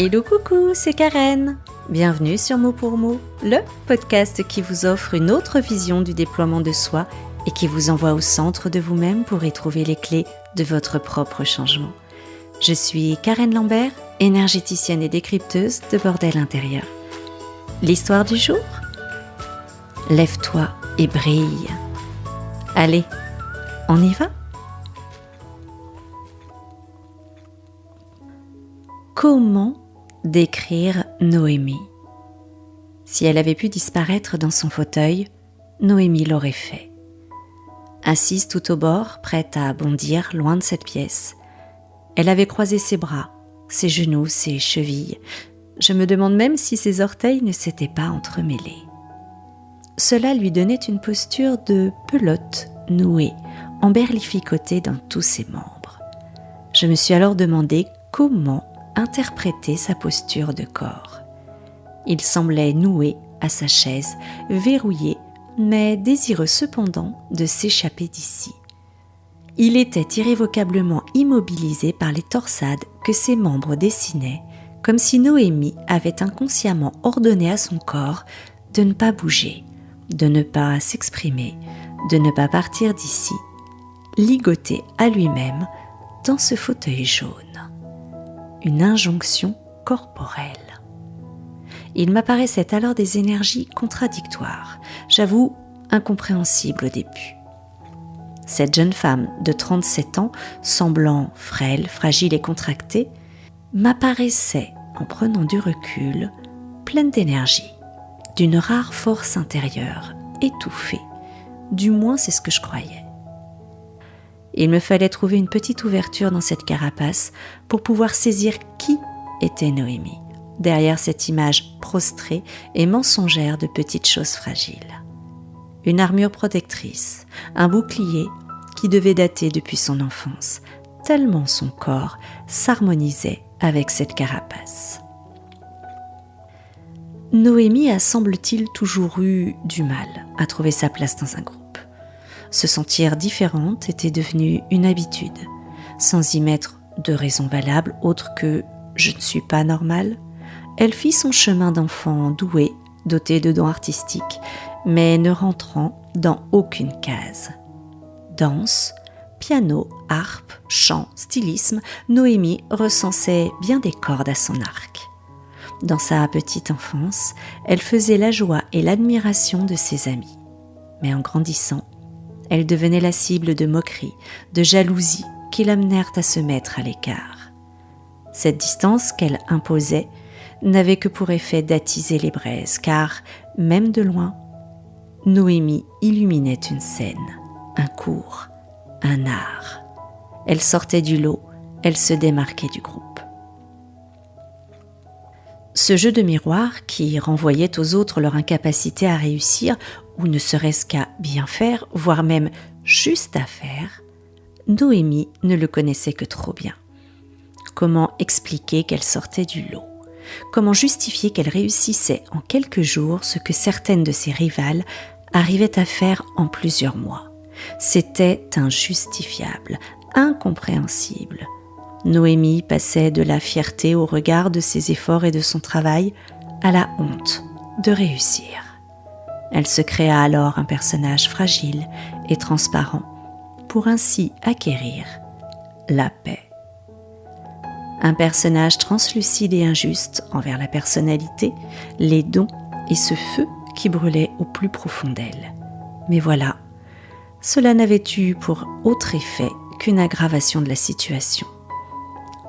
Hello coucou, c'est Karen. Bienvenue sur Mot pour Mot, le podcast qui vous offre une autre vision du déploiement de soi et qui vous envoie au centre de vous-même pour y trouver les clés de votre propre changement. Je suis Karen Lambert, énergéticienne et décrypteuse de bordel intérieur. L'histoire du jour ? Lève-toi et brille. Allez, on y va ? Comment décrire Noémie ? Si elle avait pu disparaître dans son fauteuil, Noémie l'aurait fait. Assise tout au bord, prête à bondir loin de cette pièce, elle avait croisé ses bras, ses genoux, ses chevilles. Je me demande même si ses orteils ne s'étaient pas entremêlés. Cela lui donnait une posture de pelote nouée, emberlificotée dans tous ses membres. Je me suis alors demandé comment interpréter sa posture de corps. Il semblait noué à sa chaise, verrouillé, mais désireux cependant de s'échapper d'ici. Il était irrévocablement immobilisé par les torsades que ses membres dessinaient, comme si Noémie avait inconsciemment ordonné à son corps de ne pas bouger, de ne pas s'exprimer, de ne pas partir d'ici, ligoté à lui-même dans ce fauteuil jaune. Une injonction corporelle. Il m'apparaissait alors des énergies contradictoires, j'avoue incompréhensibles au début. Cette jeune femme de 37 ans, semblant frêle, fragile et contractée, m'apparaissait, en prenant du recul, pleine d'énergie, d'une rare force intérieure, étouffée. Du moins, c'est ce que je croyais. Il me fallait trouver une petite ouverture dans cette carapace pour pouvoir saisir qui était Noémie, derrière cette image prostrée et mensongère de petites choses fragiles. Une armure protectrice, un bouclier qui devait dater depuis son enfance, tellement son corps s'harmonisait avec cette carapace. Noémie a, semble-t-il, toujours eu du mal à trouver sa place dans un groupe. Se sentir différente était devenu une habitude, sans y mettre de raison valable autre que « je ne suis pas normale ». Elle fit son chemin d'enfant doué, doté de dons artistiques, mais ne rentrant dans aucune case. Danse, piano, harpe, chant, stylisme, Noémie recensait bien des cordes à son arc. Dans sa petite enfance, elle faisait la joie et l'admiration de ses amis. Mais en grandissant, elle devenait la cible de moqueries, de jalousies qui l'amenèrent à se mettre à l'écart. Cette distance qu'elle imposait n'avait que pour effet d'attiser les braises, car, même de loin, Noémie illuminait une scène, un cours, un art. Elle sortait du lot, elle se démarquait du groupe. Ce jeu de miroir qui renvoyait aux autres leur incapacité à réussir ou ne serait-ce qu'à bien faire, voire même juste à faire, Noémie ne le connaissait que trop bien. Comment expliquer qu'elle sortait du lot ? Comment justifier qu'elle réussissait en quelques jours ce que certaines de ses rivales arrivaient à faire en plusieurs mois ? C'était injustifiable, incompréhensible. Noémie passait de la fierté au regard de ses efforts et de son travail à la honte de réussir. Elle se créa alors un personnage fragile et transparent pour ainsi acquérir la paix. Un personnage translucide et injuste envers la personnalité, les dons et ce feu qui brûlait au plus profond d'elle. Mais voilà, cela n'avait eu pour autre effet qu'une aggravation de la situation.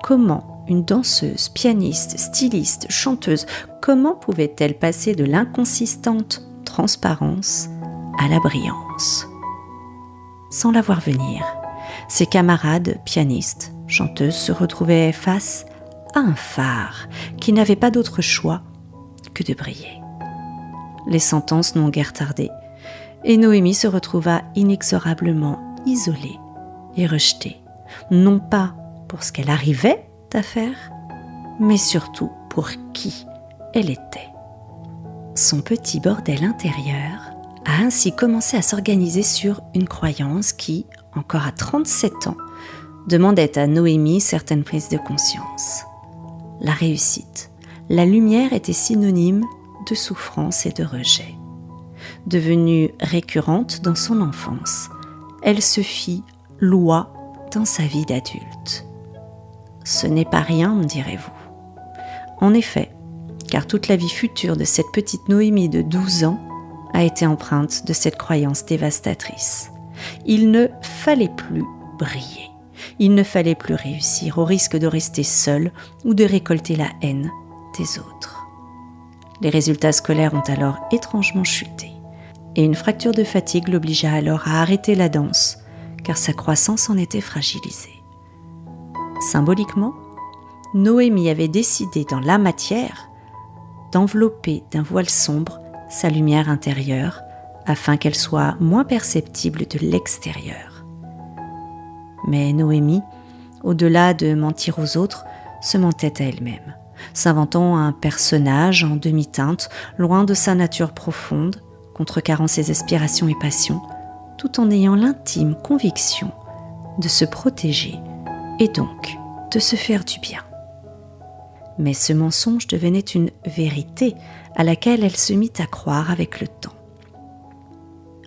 Comment une danseuse, pianiste, styliste, chanteuse, comment pouvait-elle passer de l'inconsistante transparence à la brillance ? Sans la voir venir, ses camarades pianistes, chanteuses se retrouvaient face à un phare qui n'avait pas d'autre choix que de briller. Les sentences n'ont guère tardé et Noémie se retrouva inexorablement isolée et rejetée, non pas pour ce qu'elle arrivait à faire, mais surtout pour qui elle était. Son petit bordel intérieur a ainsi commencé à s'organiser sur une croyance qui, encore à 37 ans, demandait à Noémie certaines prises de conscience. la réussite, la lumière était synonyme de souffrance et de rejet. Devenue récurrente dans son enfance, elle se fit loi dans sa vie d'adulte. Ce n'est pas rien, me direz-vous. En effet, car toute la vie future de cette petite Noémie de 12 ans a été empreinte de cette croyance dévastatrice. Il ne fallait plus briller. Il ne fallait plus réussir au risque de rester seule ou de récolter la haine des autres. Les résultats scolaires ont alors étrangement chuté et une fracture de fatigue l'obligea alors à arrêter la danse car sa croissance en était fragilisée. Symboliquement, Noémie avait décidé dans la matière d'envelopper d'un voile sombre sa lumière intérieure afin qu'elle soit moins perceptible de l'extérieur. Mais Noémie, au-delà de mentir aux autres, se mentait à elle-même, s'inventant un personnage en demi-teinte, loin de sa nature profonde, contrecarrant ses aspirations et passions, tout en ayant l'intime conviction de se protéger et donc de se faire du bien. Mais ce mensonge devenait une vérité à laquelle elle se mit à croire avec le temps.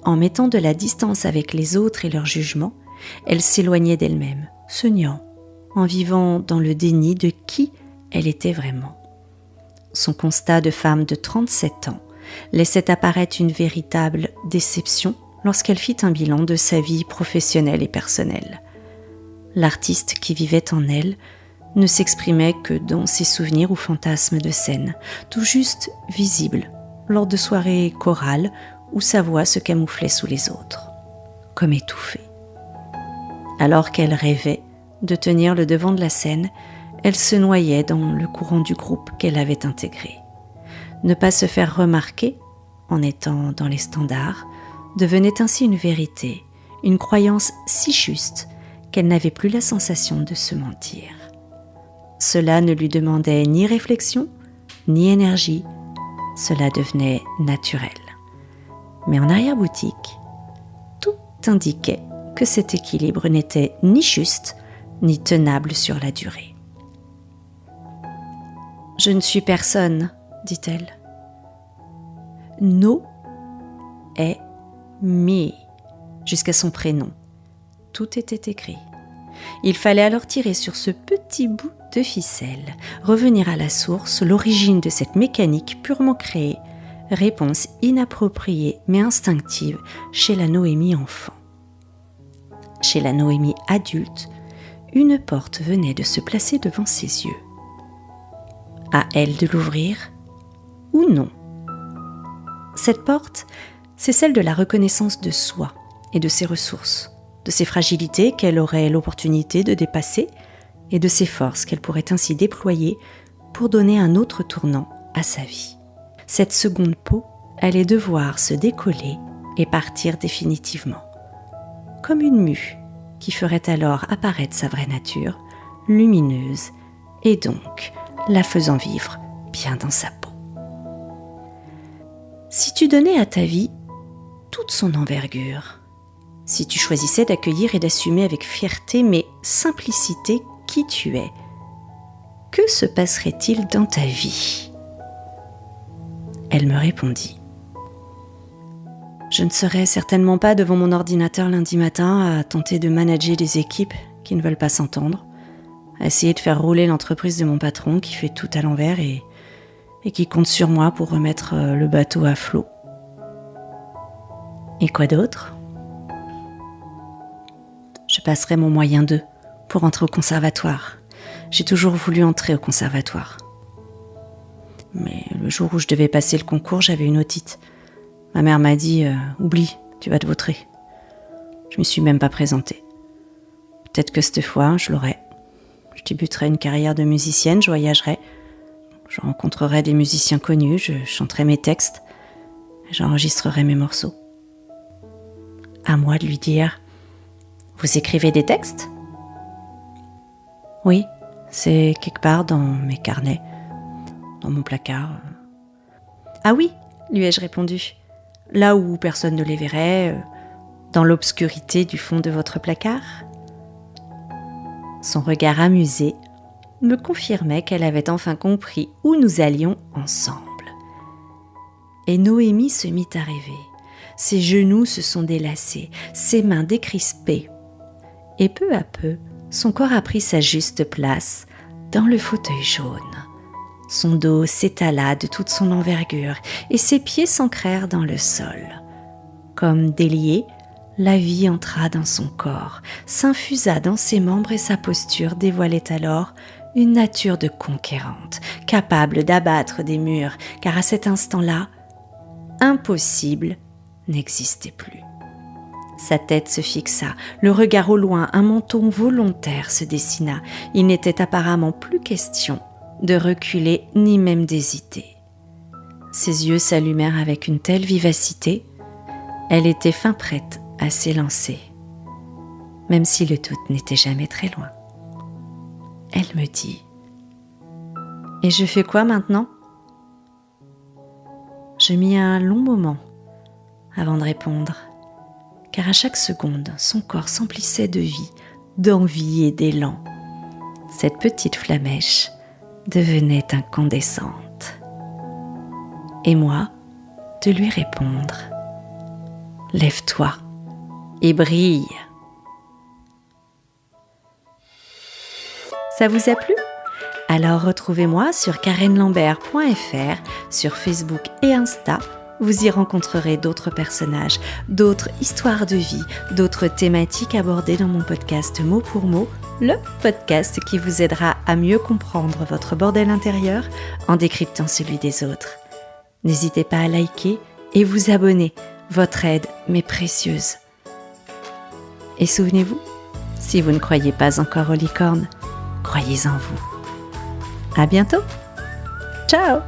En mettant de la distance avec les autres et leurs jugements, elle s'éloignait d'elle-même, se niant, en vivant dans le déni de qui elle était vraiment. Son constat de femme de 37 ans laissait apparaître une véritable déception lorsqu'elle fit un bilan de sa vie professionnelle et personnelle. L'artiste qui vivait en elle ne s'exprimait que dans ses souvenirs ou fantasmes de scène, tout juste visibles lors de soirées chorales où sa voix se camouflait sous les autres, comme étouffée. Alors qu'elle rêvait de tenir le devant de la scène, elle se noyait dans le courant du groupe qu'elle avait intégré. Ne pas se faire remarquer, en étant dans les standards, devenait ainsi une vérité, une croyance si juste qu'elle n'avait plus la sensation de se mentir. Cela ne lui demandait ni réflexion, ni énergie, cela devenait naturel. Mais en arrière-boutique, tout indiquait que cet équilibre n'était ni juste, ni tenable sur la durée. « Je ne suis personne, dit-elle. No est me, jusqu'à son prénom. Tout était écrit. Il fallait alors tirer sur ce petit bout de ficelle, revenir à la source, l'origine de cette mécanique purement créée, réponse inappropriée mais instinctive chez la Noémie enfant. Chez la Noémie adulte, une porte venait de se placer devant ses yeux. À elle de l'ouvrir ou non. Cette porte, c'est celle de la reconnaissance de soi et de ses ressources, de ses fragilités qu'elle aurait l'opportunité de dépasser et de ses forces qu'elle pourrait ainsi déployer pour donner un autre tournant à sa vie. Cette seconde peau allait devoir se décoller et partir définitivement, comme une mue qui ferait alors apparaître sa vraie nature, lumineuse, et donc la faisant vivre bien dans sa peau. Si tu donnais à ta vie toute son envergure, si tu choisissais d'accueillir et d'assumer avec fierté mais simplicité qui tu es, que se passerait-il dans ta vie ? Elle me répondit. Je ne serais certainement pas devant mon ordinateur lundi matin à tenter de manager des équipes qui ne veulent pas s'entendre, à essayer de faire rouler l'entreprise de mon patron qui fait tout à l'envers et qui compte sur moi pour remettre le bateau à flot. Et quoi d'autre ? Je passerai mon moyen d'eux pour entrer au conservatoire. J'ai toujours voulu entrer au conservatoire. Mais le jour où je devais passer le concours, j'avais une otite. Ma mère m'a dit « Oublie, tu vas te vautrer ». Je m'y suis même pas présentée. Peut-être que cette fois, je l'aurai. Je débuterai une carrière de musicienne, je voyagerai. Je rencontrerai des musiciens connus, je chanterai mes textes, j'enregistrerai mes morceaux. À moi de lui dire « Vous écrivez des textes ?» Oui, c'est quelque part dans mes carnets, dans mon placard. Ah oui, lui ai-je répondu, là où personne ne les verrait, dans l'obscurité du fond de votre placard. Son regard amusé me confirmait qu'elle avait enfin compris où nous allions ensemble. Et Noémie se mit à rêver. Ses genoux se sont délassés, ses mains décrispées. Et peu à peu, son corps a pris sa juste place dans le fauteuil jaune. Son dos s'étala de toute son envergure et ses pieds s'ancrèrent dans le sol. Comme déliée, la vie entra dans son corps, s'infusa dans ses membres et sa posture dévoilait alors une nature de conquérante, capable d'abattre des murs, car à cet instant-là, impossible n'existait plus. Sa tête se fixa, le regard au loin, un menton volontaire se dessina. Il n'était apparemment plus question de reculer ni même d'hésiter. Ses yeux s'allumèrent avec une telle vivacité, elle était fin prête à s'élancer, même si le doute n'était jamais très loin. Elle me dit : « Et je fais quoi maintenant ?» Je mis un long moment avant de répondre, car à chaque seconde, son corps s'emplissait de vie, d'envie et d'élan. Cette petite flamèche devenait incandescente. Et moi, de lui répondre : « Lève-toi et brille !» Ça vous a plu ? Alors retrouvez-moi sur karenlambert.fr, sur Facebook et Insta. Vous y rencontrerez d'autres personnages, d'autres histoires de vie, d'autres thématiques abordées dans mon podcast Mot pour Mot, le podcast qui vous aidera à mieux comprendre votre bordel intérieur en décryptant celui des autres. N'hésitez pas à liker et vous abonner, votre aide m'est précieuse. Et souvenez-vous, si vous ne croyez pas encore aux licornes, croyez en vous. À bientôt. Ciao!